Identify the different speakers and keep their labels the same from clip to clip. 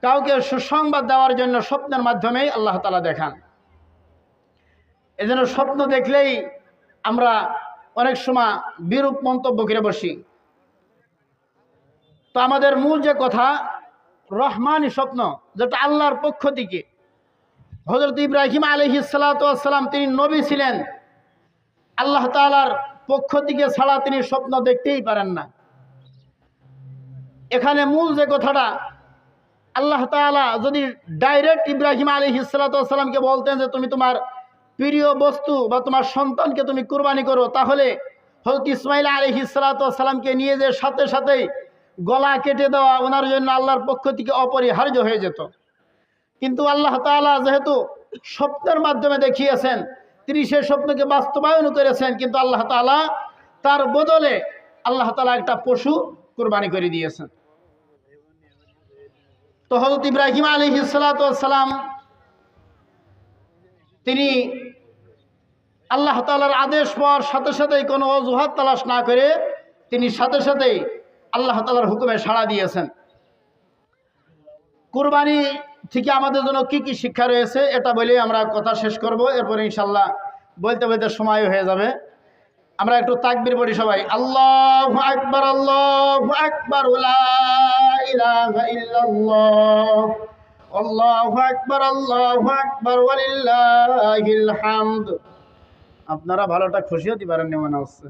Speaker 1: কাউকে সুসংবাদ দেওয়ার জন্য স্বপ্নের মাধ্যমেই আল্লাহ তাআলা দেখান। এজন্য স্বপ্ন দেখলেই আমরা অনেক সময় বিরূপ মন্তব্য করে বসি। তো আমাদের মূল যে কথা, রহমানি স্বপ্ন, যেটা আল্লাহর পক্ষ থেকে। হযরত ইব্রাহিম আলাইহিস সালাতু ওয়াস সালাম তিনি নবী ছিলেন, আল্লাহ তাআলার পক্ষ থেকে ছাড়া তিনি স্বপ্ন দেখতেই পারেন না। এখানে মূল যে কথাটা, আল্লাহ তাআলা যদি ডাইরেক্ট ইব্রাহিম আলাইহিস সালাতু ওয়াস সালামকে বলতেন যে তুমি তোমার প্রিয় বস্তু বা তোমার সন্তানকে তুমি কুরবানি করো, তাহলে হযরত ইসমাঈল আলাইহিস সালাতু ওয়াস সালামকে নিয়ে যে সাথে সাথেই গলা কেটে দেওয়া ওনার জন্য আল্লাহর পক্ষ থেকে অপরিহার্য হয়ে যেত। কিন্তু আল্লাহ তাআলা যেহেতু স্বপ্নের মাধ্যমে দেখিয়েছেন, তিনি সেই স্বপ্নকে বাস্তবায়ন করেছেন, কিন্তু আল্লাহ তাআলা তার বদলে আল্লাহ তাআলা একটা পশু কুরবানি করে দিয়েছেন। তো হযরত ইব্রাহিম আলাইহিস সালাতু ওয়াস সালাম তিনি আল্লাহ তাআলার আদেশ পাওয়ার সাথে সাথেই কোনো অজুহাত তালাশ না করে তিনি সাথে সাথেই আল্লাহ তাআলার হুকুমে সাড়া দিয়েছেন। কুরবানি থেকে আমাদের জন্য কি কি শিক্ষা রয়েছে এটা বলেই আমরা কথা শেষ করব। এরপরে ইনশাআল্লাহ বলতে বলতে সময় হয়ে যাবে। আমরা একটু তাকবীর পড়ি সবাই। আল্লাহু আকবার, আল্লাহু আকবার, লা ইলাহা ইল্লাল্লাহ, আল্লাহু আকবার, আল্লাহু আকবার, ওয়ালিল্লাহিল হামদ। আপনারা ভালোটা খুশি হতে পারেন মনে হচ্ছে।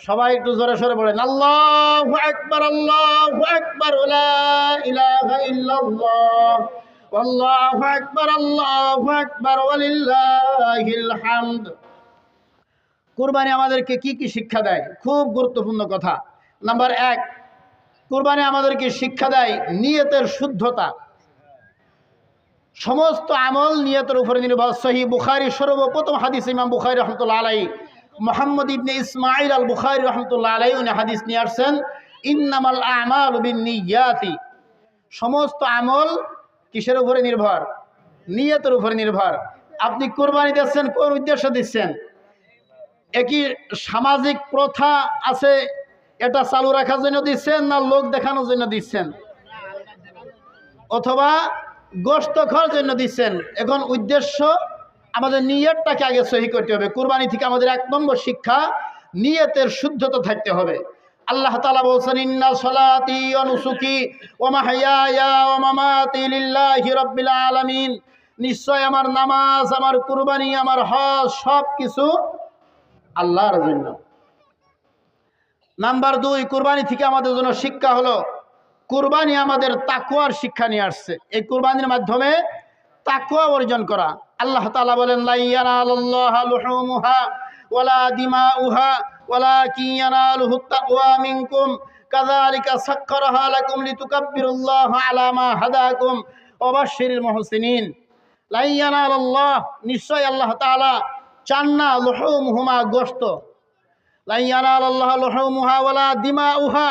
Speaker 1: সবাই একটু জোরে সোরে বলেন আল্লাহু আকবার, আল্লাহু আকবার, লা ইলাহা ইল্লাল্লাহ, আল্লাহু আকবার, আল্লাহু আকবার, ওয়ালিল্লাহিল হামদ। কুরবানি আমাদেরকে কি কি শিক্ষা দেয়? খুব গুরুত্বপূর্ণ কথা। নাম্বার 1, কুরবানি আমাদেরকে শিক্ষা দেয় নিয়তের শুদ্ধতা। সমস্ত আমল নিয়তের উপরে নির্ভর। সহিহ বুখারী সর্বপ্রথম হাদিস, ইমাম বুখারী রাহমাতুল্লাহ আলাইহি, মুহাম্মদ ইবনে ইসমাঈল আল বুখারী রাহমাতুল্লাহ আলাইহি উনি হাদিস নিয়ে আসছেন, ইন্নামাল আমালু বিন্নিয়াতি। সমস্ত আমল কিসের উপরে নির্ভর? নিয়তের উপরে নির্ভর। আপনি কুরবানি দিচ্ছেন কোন উদ্দেশ্যে দিচ্ছেন? একই সামাজিক প্রথা আছে, এটা চালু রাখার জন্য দিচ্ছেন, না লোক দেখানোর জন্য দিচ্ছেন, অথবা গোশত খাওয়ার জন্য দিচ্ছেন? এখন উদ্দেশ্য, আমাদের নিয়তটাকে আগে সহি করতে হবে। কুরবানি থেকে আমাদের 1 নম্বর শিক্ষা, নিয়তের শুদ্ধতা থাকতে হবে। আল্লাহ তাআলা বলেন, ইন্না সলাতি ওয়া নুসুকি ওয়া মাহইয়ায়া ওয়া মামাতি লিল্লাহি রাব্বিল আলামিন। নিশ্চয় আমার নামাজ, আমার কুরবানি, আমার হজ সব কিছু আল্লাহর জন্য। নাম্বার 2, কুরবানি থেকে আমাদের জন্য শিক্ষা হলো, কুরবানি আমাদের তাকওয়ার শিক্ষা নিয়ে আসছে। এই কুরবানির মাধ্যমে তাকওয়া অর্জন করা। আল্লাহ তাআলা বলেন, লা ইয়ানালুল্লাহা লুহুমুহা ওয়ালা দিমাউহা ওয়ালাকিন ইয়ানালুহুত তাকওয়া মিনকুম কাযালিকা সাক্কারাহা লাকুম লিতুকাব্বিরুল্লাহা আলা মা হাদাকুম ওয়া বাশশিরিল মুহসিনিন। লা ইয়ানালুল্লাহ, নিশ্চয় আল্লাহ তাআলা চান না, লুহুমুহা গোশত, লা ইয়ানালুল্লাহা লুহুমুহা ওয়ালা দিমাউহা,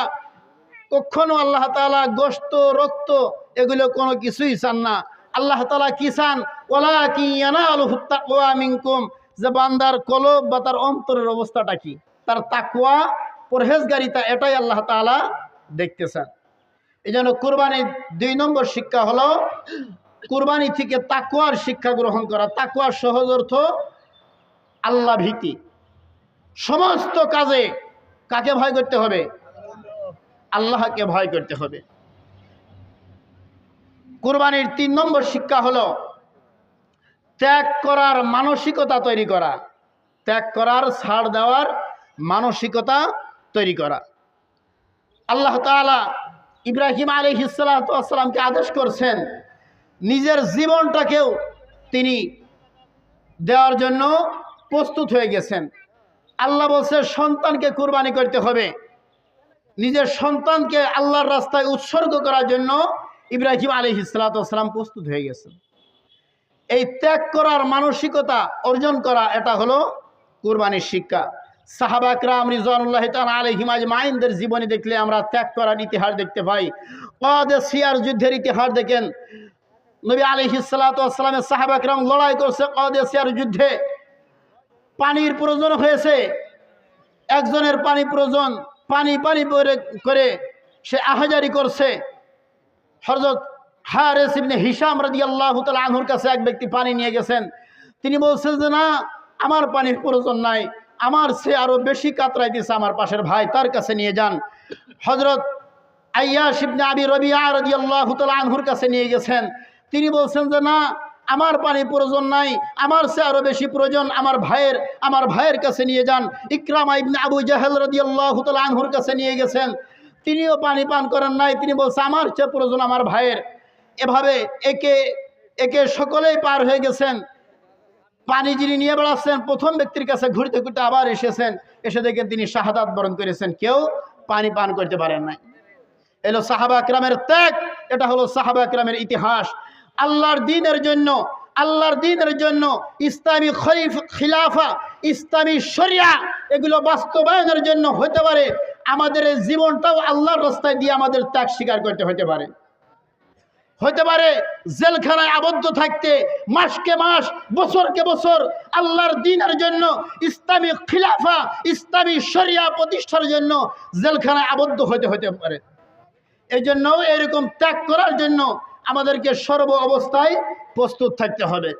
Speaker 1: কখনো আল্লাহ তাআলা গোশত, রক্ত এগুলো কোনো কিছুই চান না। আল্লাহ তাআলা কি চান? ওয়ালাকিন ইয়ানালুহুত তাকওয়া মিনকুম, যে বান্দার কলব বা তার অন্তরের অবস্থাটা কি, তার তাকওয়া, পরহেজগারিতা, এটাই আল্লাহ তাআলা দেখতে চান। এই জন্য কুরবানির 2 নম্বর শিক্ষা হলো কুরবানি থেকে তাকওয়ার শিক্ষা গ্রহণ করা। তাকওয়ার সহজ অর্থ আল্লাহ ভীতি। সমস্ত কাজে কাকে ভয় করতে হবে? আল্লাহকে ভয় করতে হবে। কুরবানির 3 নম্বর শিক্ষা হলো ত্যাগ করার মানসিকতা তৈরি করা। ত্যাগ করার, ছাড় দেওয়ার মানসিকতা তৈরি করা। আল্লাহ তাআলা ইব্রাহিম আলাইহিস সালাতু ওয়াস সালামকে আদেশ করছেন, নিজের জীবনটাকেও তিনি দেওয়ার জন্য প্রস্তুত হয়ে গেছেন। আল্লাহ বলছে সন্তানকে কুরবানি করতে হবে। নিজের সন্তানকে আল্লাহর রাস্তায় উৎসর্গ করার জন্য ইব্রাহিম আলাইহিস সালাতু ওয়াস সালাম প্রস্তুত হয়ে গেছেন। এই ত্যাগ করার মানসিকতা অর্জন করা, এটা হলো কুরবানির শিক্ষা। সাহাবা একরাম রিজওয়ানুল্লাহি তাআলা আলাইহিম আজমাইনদের জীবনী দেখলে আমরা ত্যাগ করার ইতিহাস দেখতে পাই। কাদেসিয়ার যুদ্ধের ইতিহাস দেখেন, নবী আলাইহিস সালাতু ওয়াস সালামের সাহাবা একরাম লড়াই করছে কাদেসিয়ার যুদ্ধে। পানির প্রয়োজন হয়েছে, একজনের পানি প্রয়োজন, পানি করে সে আহাজারি করছে। হযরত হারেস ইবনে হিশাম রাদিয়াল্লাহু তাআলা আনহুর কাছে এক ব্যক্তি পানি নিয়ে গেছেন। তিনি বলছেন যে না, আমার পানির প্রয়োজন নাই, আমার সে আরো বেশি কাতরাই দিয়েছে আমার পাশের ভাই, তার কাছে নিয়ে যান। হযরত আইয়াশ ইবনে আবি রবিয়া রাদিয়াল্লাহু তাআলা আনহুর কাছে নিয়ে গেছেন। তিনি বলছেন যে না, আমার পানির প্রয়োজন নাই, আমার সে আরো বেশি প্রয়োজন আমার ভাইয়ের কাছে নিয়ে যান। ইকরামা ইবনে আবু জাহল রাদিয়াল্লাহু তাআলা আনহুর কাছে নিয়ে গেছেন। তিনিও পানি পান করেন নাই, তিনি বলছেন আমার চেয়ে প্রয়োজন আমার ভাইয়ের। এভাবে একে একে সকলেই পার হয়ে গেছেন। পানি যিনি নিয়ে বেড়াচ্ছেন, প্রথম ব্যক্তির কাছে ঘুরতে ঘুরতে আবার এসেছেন। এসে দেখেন তিনি শাহাদাত বরণ করেছেন, কেউ পানি পান করতে পারেন নাই। এলো সাহাবা একরামের ত্যাগ, এটা হলো সাহাবা একরামের ইতিহাস। আল্লাহর দ্বীনের জন্য ইসলামী খিলাফা, ইসলামী শরিয়া এগুলো বাস্তবায়নের জন্য হতে পারে আমাদের এই জীবনটাও আল্লাহর রাস্তায় দিয়ে আমাদের ত্যাগ স্বীকার করতে হতে পারে জেলখানায় আবদ্ধ থাকতে মাসকে মাস, বছরকে বছর আল্লাহর দ্বীনের জন্য, ইসলামী খিলাফা, ইসলামী শরিয়া প্রতিষ্ঠার জন্য জেলখানায় আবদ্ধ হতে পারে। এই জন্য এরকম ত্যাগ করার জন্য আমাদেরকে সর্ব অবস্থায় প্রস্তুত থাকতে হবে।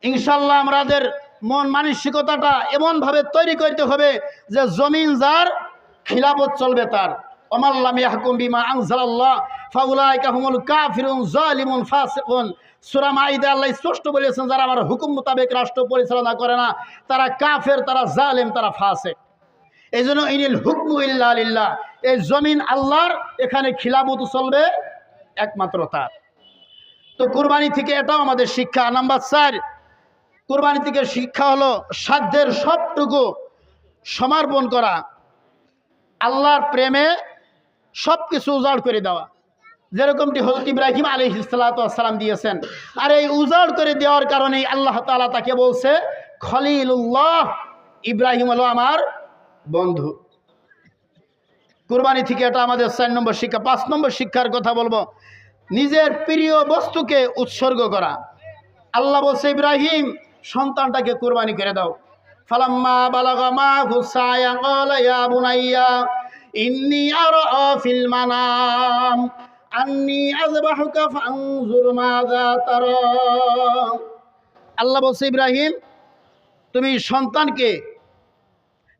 Speaker 1: ইনশাআল্লাহ আমাদের মন মানসিকতাটা এমনভাবে তৈরি করতে হবে যে জমিন যার, খিলাফত চলবে তার। ওমান লাম ইয়াহকুম বিমা আনজালাল্লাহ ফাউলাইকা হুমুল কাফিরুন জালিমুন ফাসিকুন। সূরা মাইদা আল্লাহ স্পষ্ট বলেছেন, যারা আমার হুকুম মোতাবেক রাষ্ট্র পরিচালনা করে না তারা কাফের, তারা জালেম, তারা ফাসিক। এই জন্য ইনিল হুকমু ইল্লা লিল্লাহ, এই জমিন আল্লাহর, এখানে খিলাফত চলবে একমাত্র তার। তো কুরবানি থেকে এটাও আমাদের শিক্ষা। নাম্বার 4, কুরবানি থেকে শিক্ষা হলো সাধ্যের সবটুকু সমর্পণ করা, আল্লাহর প্রেমে সব কিছু উজাড় করে দেওয়া, যেরকমটি হযরত ইব্রাহিম আলাইহিস সালাতু ওয়াস সালাম দিয়েছেন। আর এই উজাড় করে দেওয়ার কারণেই আল্লাহ তাআলা তাকে বলছে খলিলুল্লাহ, ইব্রাহিম হলো আমার বন্ধু। কুরবানি থেকে এটা আমাদের 4 নম্বর শিক্ষা। 5 নম্বর শিক্ষার কথা বলবো, নিজের প্রিয় বস্তুকে উৎসর্গ করা। আল্লাহ বলছে ইব্রাহিম সন্তানটাকে কুরবানি করে দাও। ফালাম্মা বালাগা মাহু সায়া ক্বালা ইয়া বুনাইয়া ইন্নী আরা ফিল মানাম আন্নী আযবাহুকা ফানজুর মাযা তারা। আল্লাহ বলছে ইব্রাহিম তুমি সন্তানকে,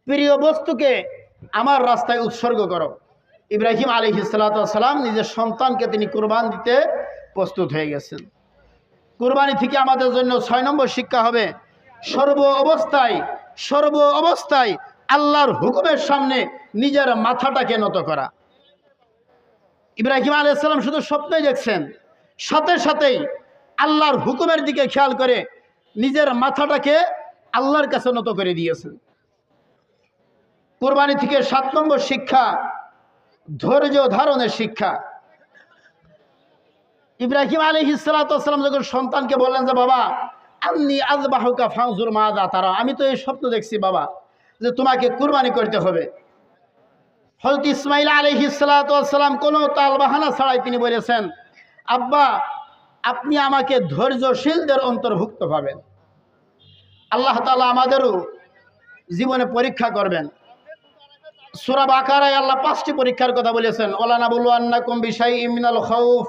Speaker 1: প্রিয় বস্তুকে আমার রাস্তায় উৎসর্গ করো। ইব্রাহিম আলাইহিস সালাতু ওয়াস সালাম নিজের সন্তানকে তিনি কুরবান দিতে প্রস্তুত হয়ে গেছেন। কুরবানি থেকে আমাদের জন্য 6 নম্বর শিক্ষা হবে সর্ব অবস্থায় আল্লাহর হুকুমের সামনে নিজের মাথাটাকে নত করা। ইব্রাহিম আলাইহিস সালাম শুধু স্বপ্নই দেখছেন, সাথে সাথেই আল্লাহর হুকুমের দিকে খেয়াল করে নিজের মাথাটাকে আল্লাহর কাছে নত করে দিয়েছেন। কুরবানি থেকে 7 নম্বর শিক্ষা ধৈর্য ধারণের শিক্ষা। ইব্রাহিম আলাইহিস সালাতু ওয়াস সালাম যখন সন্তানকে বললেন যে বাবা আন্নী আযবাহুকা ফানজুর মাযা তারা, আমি তো এই স্বপ্ন দেখছি বাবা যে তোমাকে কুরবানি করতে হবে। হযরত ইসমাঈল আলাইহিস সালাতু ওয়াস সালাম কোনো তালবাহানা ছাড়াই তিনি বলেছেন আব্বা আপনি আমাকে ধৈর্যশীলদের অন্তর্ভুক্ত পাবেন। আল্লাহ তাআলা আমাদেরও জীবনে পরীক্ষা করবেন। সূরা বাকারায় আল্লাহ 5টি পরীক্ষার কথা বলেছেন। ওয়ালা নাবলুয়ান্নাকুম বিশাইইম মিনাল খাউফ,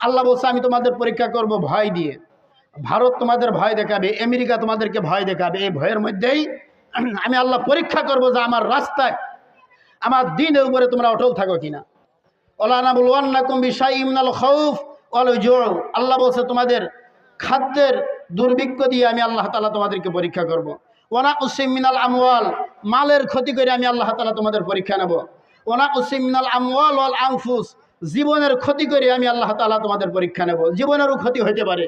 Speaker 1: আল্লাহ বলছে আমি তোমাদের পরীক্ষা করব ভয় দিয়ে। ভারত তোমাদের ভয় দেখাবে, আমেরিকা তোমাদেরকে ভয় দেখাবে। এই ভয়ের মধ্যেই আমি আল্লাহ পরীক্ষা করব যে আমার রাস্তায়, আমার দ্বীনের উপরে তোমরা অটল থাকো কিনা। ওয়ালা নাবলুয়ান্নাকুম বিশাইইম মিনাল খাউফ ওয়াল জুউ, আল্লাহ বলছে তোমাদের খাদ্যের দুর্ভিক্ষ দিয়ে আমি আল্লাহ তাআলা তোমাদেরকে পরীক্ষা করব। ওয়ানা উসিম মিনাল আমওয়াল, মালের ক্ষতি করে আমি আল্লাহ তাআলা তোমাদের পরীক্ষা নেব। ওয়ানা উসিম মিনাল আমওয়াল ওয়াল আনফুস, জীবনের ক্ষতি করে আমি আল্লাহ তাআলা তোমাদের পরীক্ষা নেব, জীবনেরও ক্ষতি হতে পারে।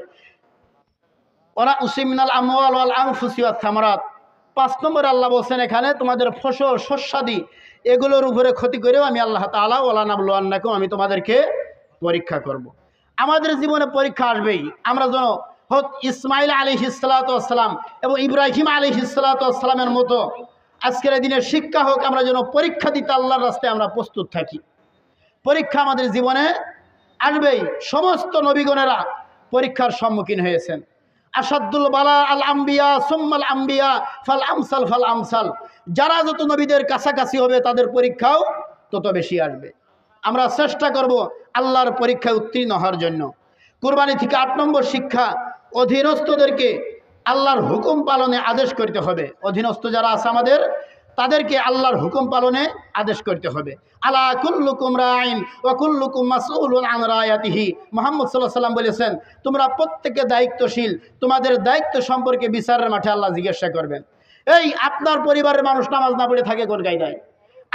Speaker 1: ওয়ানা উসিম মিনাল আমওয়াল ওয়াল আনফুসি ওয়াত থামারাত, 5 নম্বরে আল্লাহ বলছেন এখানে তোমাদের ফসল শস্যাদি এগুলোর উপরে ক্ষতি করেও আমি আল্লাহ তাআলা ওয়ালা নাবলুয়ান্নাকুম, আমি তোমাদেরকে পরীক্ষা করব। আমাদের জীবনে পরীক্ষা আসবেই। আমরা যেন হযরত ইসমাঈল আলাইহিস সালাতু ওয়াস সালাম এবং ইব্রাহিম আলাইহিস সালাতু ওয়াস সালামের মতো আজকের এই দিনের শিক্ষা হোক, আমরা যেন পরীক্ষা দিতে আল্লাহর রাস্তায় আমরা প্রস্তুত থাকি। পরীক্ষা আমাদের জীবনে আসবেই। সমস্ত নবীগণেরা পরীক্ষার সম্মুখীন হয়েছেন। আসাদুল বালা আল আম্বিয়া সুম্মাল আম্বিয়া ফাল আমসাল ফাল আমসাল, যারা যত নবীদের কাছাকাছি হবে তাদের পরীক্ষাও তত বেশি আসবে। আমরা চেষ্টা করব আল্লাহর পরীক্ষায় উত্তীর্ণ হওয়ার জন্য। কুরবানি থেকে 8 নম্বর শিক্ষা, অধীনস্থদেরকে আল্লাহর হুকুম পালনে আদেশ করতে হবে। অধীনস্থ যারা আছে আমাদের, তাদেরকে আল্লাহর হুকুম পালনে আদেশ করতে হবে। আলা কুল্লুকুম রাইন ওয়া কুল্লুকুম মাসউলুন আন রায়াতিহি। মুহাম্মদ সাল্লাল্লাহু আলাইহি ওয়াসাল্লাম বলেছেন, তোমরা প্রত্যেকে দায়িত্বশীল, তোমাদের দায়িত্ব সম্পর্কে বিচারের মাঠে আল্লাহ জিজ্ঞাসা করবেন। এই আপনার পরিবারের মানুষ নামাজ না পড়ে থাকে কোন কায়দায়?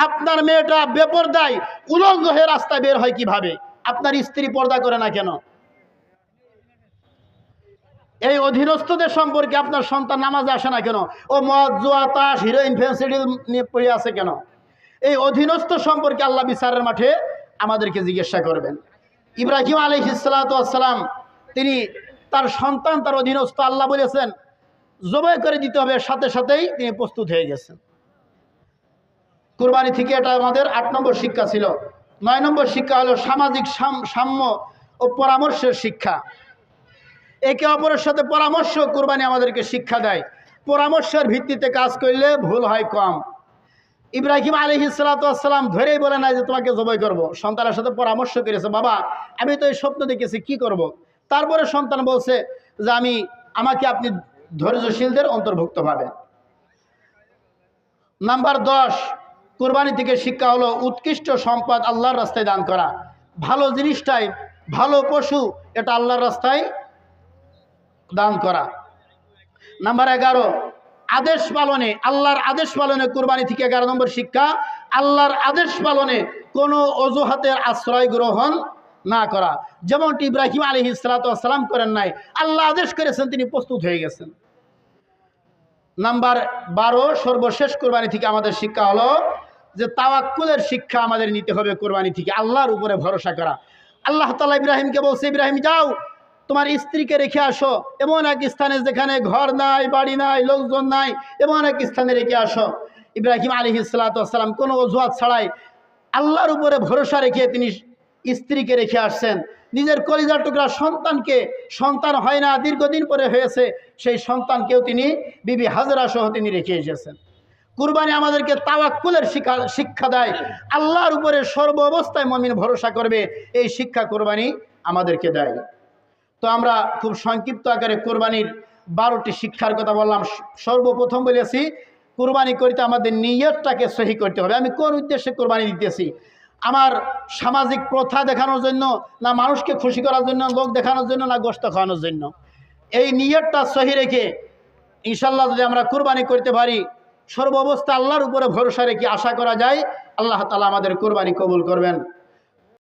Speaker 1: আপনার মেয়েটা বেপরদায় উলঙ্গ হয়ে রাস্তায় বের হয় কিভাবে? আপনার স্ত্রী পর্দা করে না কেন? এই অধীনস্থদের সম্পর্কে আপনার সন্তান নামাজে আসে না কেন? ও মদ, জুয়া, তাস, হিরোইন, ফেন্সিডিল নিয়ে পড়ে আছে কেন? এই অধীনস্থ সম্পর্কে আল্লাহ বিচারের মাঠে আমাদেরকে জিজ্ঞাসা করবেন। ইব্রাহিম আলাইহিস সালাতু ওয়াস সালাম, তিনি তার সন্তান, তার অধীনস্থ, আল্লাহ বলেছেন জবাই করে দিতে হবে, সাথে সাথেই তিনি প্রস্তুত হয়ে গেছেন। কুরবানি থেকে এটা আমাদের 8 নম্বর শিক্ষা ছিল। 9 নম্বর শিক্ষা হলো সামাজিক সাম্য ও পরামর্শের শিক্ষা। একে অপরের সাথে পরামর্শ কুরবানি আমাদেরকে শিক্ষা দেয়। পরামর্শের ভিত্তিতে কাজ করলে ভুল হয় কম। ইব্রাহিম আলাইহিস সালাতু ওয়াস সালাম ধরেই বলে না যে তোমাকে জবাই করব, সন্তানের সাথে পরামর্শ করেছে, বাবা আমি তো এই স্বপ্ন দেখেছি, কি করব? তারপরে সন্তান বলছে যে আমাকে আপনি ধৈর্যশীলদের অন্তর্ভুক্ত ভাবেন। নাম্বার 10, কুরবানি থেকে শিক্ষা হলো উৎকৃষ্ট সম্পদ আল্লাহর রাস্তায় দান করা। ভালো জিনিসটাই, ভালো পশু, এটা আল্লাহর রাস্তায় দান করা। নাম্বার 11, আদেশ পালনে, আল্লাহর আদেশ পালনে কুরবানি থেকে 11 নম্বর শিক্ষা, আল্লাহর আদেশ পালনে কোনো অজুহাতের আশ্রয় গ্রহণ না করা। যেমনটি ইব্রাহিম আলাইহিস সালাতু ওয়াস সালাম করেন নাই, আল্লাহ আদেশ করেছেন, তিনি প্রস্তুত হয়ে গেছেন। নাম্বার 12, সর্বশেষ কুরবানি থেকে আমাদের শিক্ষা হলো যে তাওয়াক্কুলের শিক্ষা আমাদের নিতে হবে কুরবানি থেকে, আল্লাহর উপরে ভরসা করা। আল্লাহ তাআলা ইব্রাহিমকে বলছে, ইব্রাহিম যাও তোমার স্ত্রীকে রেখে আসো এমন এক স্থানে যেখানে ঘর নাই, বাড়ি নাই, লোকজন নাই, এমন এক স্থানে রেখে আসো। ইব্রাহিম আলাইহিস সালাতু ওয়াস সালাম কোনো অজুহাত ছাড়াই আল্লাহর উপরে ভরসা রেখে তিনি স্ত্রীকে রেখে আসছেন। নিজের কলিজার টুকরা সন্তানকে, সন্তান হয় না, দীর্ঘদিন পরে হয়েছে, সেই সন্তানকেও তিনি বিবি হাজরা সহ তিনি রেখে এসেছেন। কুরবানি আমাদেরকে তাওয়াক্কুলের শিক্ষা দেয়, আল্লাহর উপরে সর্ব অবস্থায় মুমিন ভরসা করবে, এই শিক্ষা কুরবানি আমাদেরকে দেয়। তো আমরা খুব সংক্ষিপ্ত আকারে কুরবানির 12টি শিক্ষার কথা বললাম। সর্বপ্রথম বলেছি কুরবানি করতে আমাদের নিয়তটাকে সহি করতে হবে। আমি কোন উদ্দেশ্যে কুরবানি দিতেছি? আমার সামাজিক প্রথা দেখানোর জন্য, না মানুষকে খুশি করার জন্য, লোক দেখানোর জন্য, না গোশত খাওয়ানোর জন্য? এই নিয়তটা সহি রেখে ইনশাআল্লাহ যদি আমরা কুরবানি করতে পারি, সর্ব অবস্থা আল্লাহর উপরে ভরসা রেখে আশা করা যায় আল্লাহ তাআলা আমাদের কুরবানি কবুল করবেন।